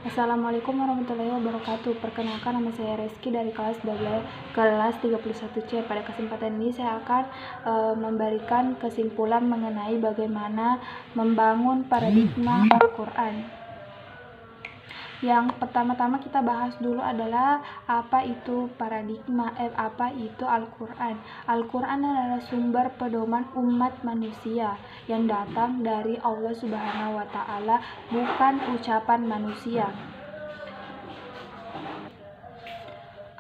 Assalamualaikum warahmatullahi wabarakatuh. Perkenalkan, nama saya Reski dari kelas 31C. Pada kesempatan ini saya akan memberikan kesimpulan mengenai bagaimana membangun paradigma Al-Quran. Yang pertama-tama kita bahas dulu adalah apa itu paradigma, apa itu Al-Quran. Al-Quran adalah sumber pedoman umat manusia yang datang dari Allah Subhanahu wa Ta'ala, bukan ucapan manusia.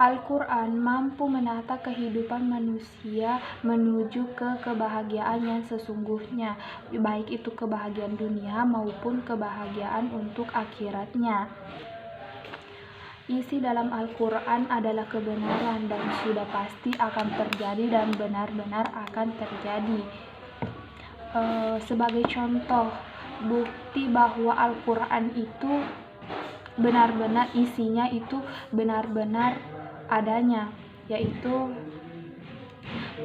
Al-Quran mampu menata kehidupan manusia menuju ke kebahagiaan yang sesungguhnya, baik itu kebahagiaan dunia maupun kebahagiaan untuk akhiratnya. Isi dalam Al-Quran adalah kebenaran dan sudah pasti akan terjadi dan benar-benar akan terjadi. Sebagai contoh, bukti bahwa Al-Quran itu benar-benar isinya itu benar-benar adanya, yaitu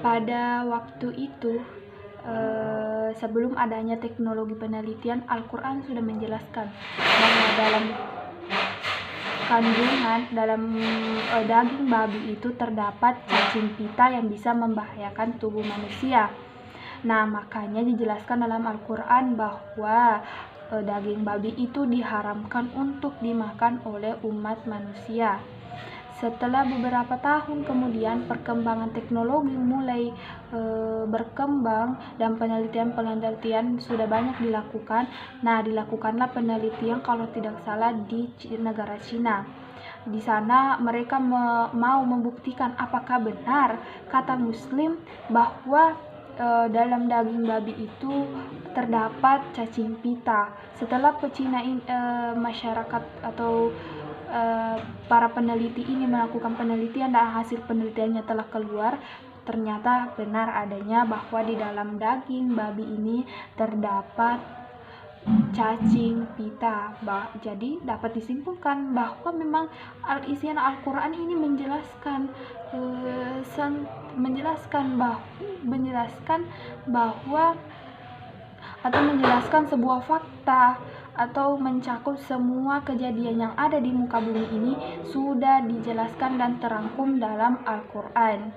pada waktu itu sebelum adanya teknologi penelitian, Al-Quran sudah menjelaskan bahwa dalam kandungan daging babi itu terdapat cacing pita yang bisa membahayakan tubuh manusia. Nah, makanya dijelaskan dalam Al-Quran bahwa daging babi itu diharamkan untuk dimakan oleh umat manusia. Setelah beberapa tahun kemudian, perkembangan teknologi mulai berkembang dan penelitian sudah banyak dilakukan. Nah, dilakukanlah penelitian kalau tidak salah di negara Cina. Di sana mereka mau membuktikan apakah benar kata Muslim bahwa dalam daging babi itu terdapat cacing pita. Setelah masyarakat atau para peneliti ini melakukan penelitian dan hasil penelitiannya telah keluar, ternyata benar adanya bahwa di dalam daging babi ini terdapat cacing pita. Jadi dapat disimpulkan bahwa memang isian Al-Quran ini menjelaskan sebuah fakta atau mencakup semua kejadian yang ada di muka bumi ini sudah dijelaskan dan terangkum dalam Al-Quran.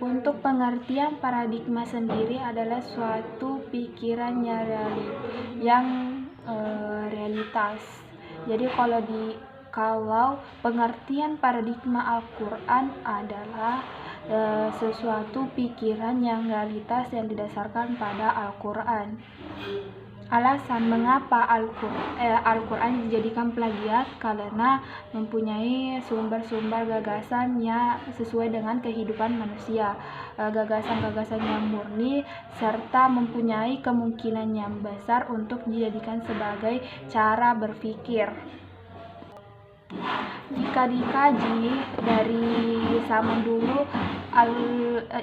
Untuk pengertian paradigma sendiri adalah suatu pikiran yang realitas. Jadi kalau pengertian paradigma Al-Quran adalah sesuatu pikiran yang realitas yang didasarkan pada Al-Quran. Alasan mengapa Al-Quran dijadikan plagiat karena mempunyai sumber-sumber gagasan yang sesuai dengan kehidupan manusia, gagasan-gagasan yang murni, serta mempunyai kemungkinan yang besar untuk dijadikan sebagai cara berpikir. Jika dikaji dari zaman dulu,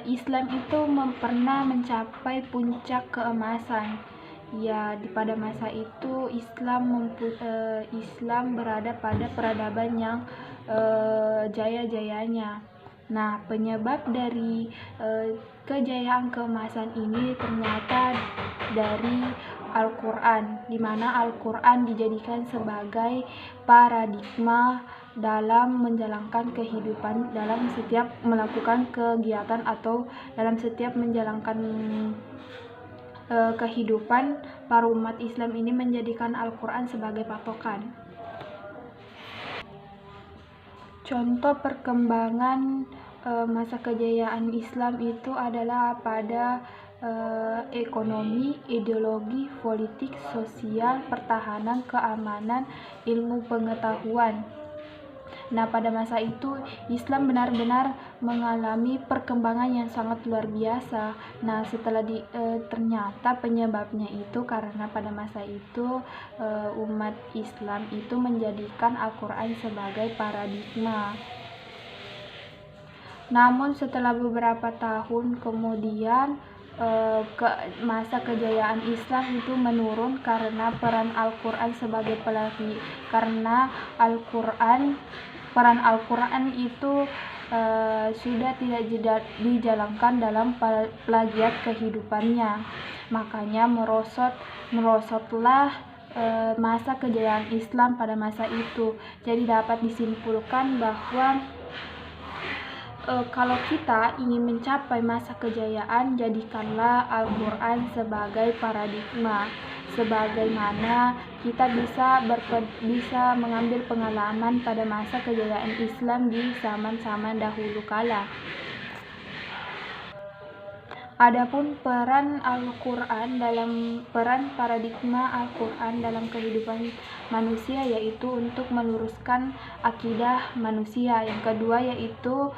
Islam itu pernah mencapai puncak keemasan. Ya, pada masa itu Islam berada pada peradaban yang jaya-jayanya. Nah, penyebab dari kejayaan keemasan ini ternyata dari Al-Quran, di mana Al-Quran dijadikan sebagai paradigma dalam menjalankan kehidupan, dalam setiap melakukan kegiatan atau dalam setiap menjalankan kehidupan. Para umat Islam ini menjadikan Al-Quran sebagai patokan. Contoh perkembangan masa kejayaan Islam itu adalah pada ekonomi, ideologi, politik, sosial, pertahanan, keamanan, ilmu pengetahuan. Nah, pada masa itu Islam benar-benar mengalami perkembangan yang sangat luar biasa. Nah, setelah ternyata penyebabnya itu karena pada masa itu umat Islam itu menjadikan Al-Quran sebagai paradigma. Namun setelah beberapa tahun kemudian masa kejayaan Islam itu menurun karena peran Al-Quran sebagai pelatih, karena Al-Quran peran Al-Quran itu sudah tidak dijalankan dalam plagiat kehidupannya. Makanya merosotlah masa kejayaan Islam pada masa itu. Jadi dapat disimpulkan bahwa kalau kita ingin mencapai masa kejayaan, jadikanlah Al-Quran sebagai paradigma, sebagaimana kita bisa mengambil pengalaman pada masa kejayaan Islam di zaman-zaman dahulu kala. Adapun peran paradigma Al-Quran dalam kehidupan manusia yaitu untuk meluruskan akidah manusia. Yang kedua yaitu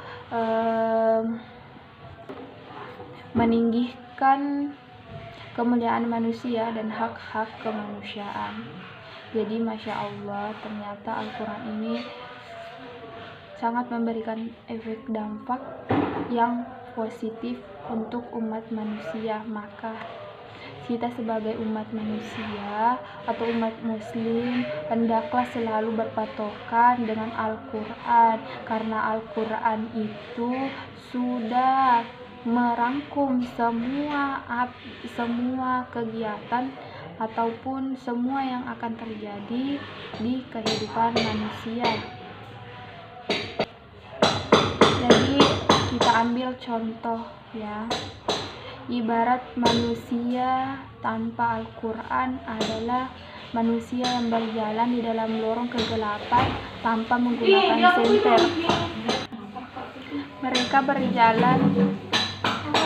meninggikan kemuliaan manusia dan hak-hak kemanusiaan. Jadi Masya Allah, ternyata Al-Quran ini sangat memberikan efek dampak yang positif untuk umat manusia. Maka kita sebagai umat manusia atau umat muslim hendaklah selalu berpatokan dengan Al-Quran, karena Al-Quran itu sudah merangkum semua kegiatan ataupun semua yang akan terjadi di kehidupan manusia. Jadi kita ambil contoh ya, ibarat manusia tanpa Al-Quran adalah manusia yang berjalan di dalam lorong kegelapan tanpa menggunakan senter. Mereka berjalan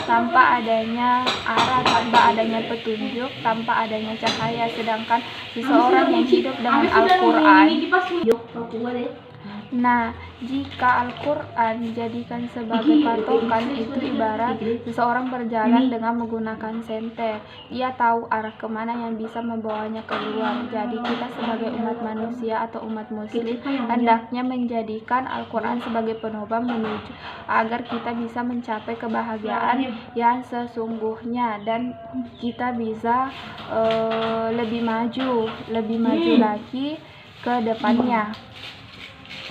tanpa adanya arah, tanpa adanya petunjuk, tanpa adanya cahaya. Sedangkan seseorang yang hidup dengan Al-Quran, nah, jika Al-Quran dijadikan sebagai patokan, itu ibarat seseorang berjalan dengan menggunakan senter. Ia tahu arah kemana yang bisa membawanya keluar. Jadi kita sebagai umat manusia atau umat muslim hendaknya menjadikan Al-Quran sebagai penopang menuju agar kita bisa mencapai kebahagiaan yang sesungguhnya dan kita bisa lebih maju lagi ke depannya.